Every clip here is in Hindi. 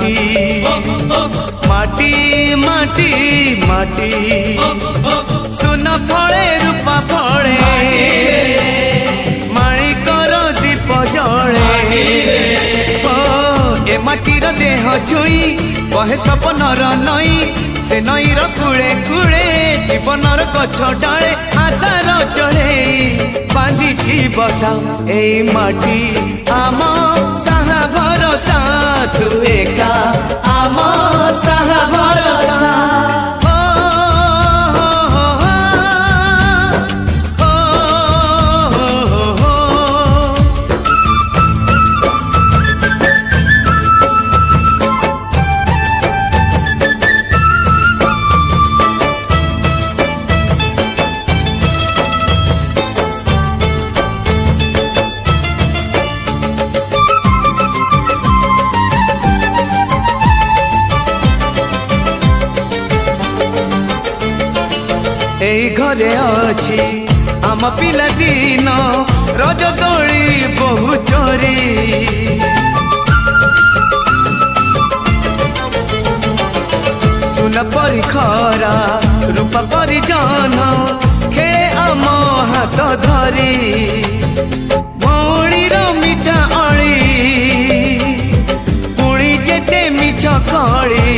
माटी माटी माटी माटी सुन फले रूपा फले माणिकर दीप जले ए माटीर देह छुई कहे सपनर नई से नईर कूले कूले जीवनर गछ डाले आशार चढ़े बांधी बसा ए माटी आम साहा भरोसा तू एका आम साहा भरोसा এই ঘরে অছি আম পিলা দিন রজ দোলি বহু চোরি সুন পরি খরা রূপা পরি জন খেলে আম হাত ধরি ভৌণীর মিঠা অলি পুଣି যেতে মিছ কলি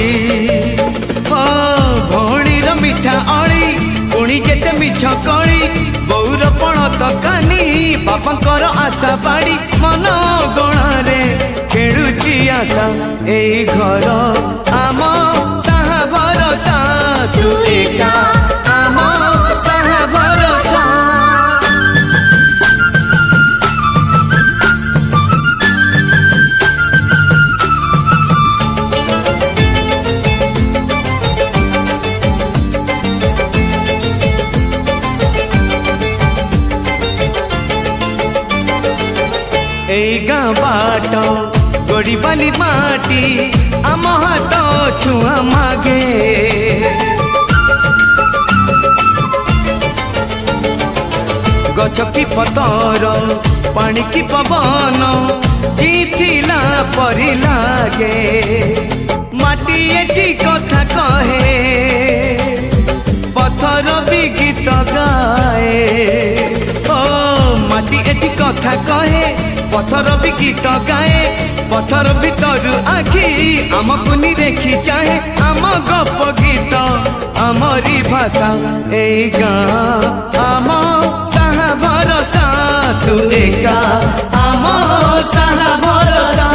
ভৌণীর মিঠা অলি पुणी जेते मिछ कली बौर पण तकानी बापांकर आशा बाड़ी मन गणारे खेलुची आशा ए घर आम साहा भरोसा तू एका आम साहा भरोसा এই গাঁ बाट गड़ी बाली माटी आम हाथ छुआ मागे गछ की पतर पानी की पवन जीथिला परी लागे माटी एठी कथा कहे पत्थर भी गीत गाए ओ माटी एठी कथा कहे पत्थर भी गीत गाए पत्थर भीतर आखि आमको नि देखी चाहे आम गप गीत आमरी भाषा ए गाँ आम साहा भरोसा तू एका आम साहा भरोसा।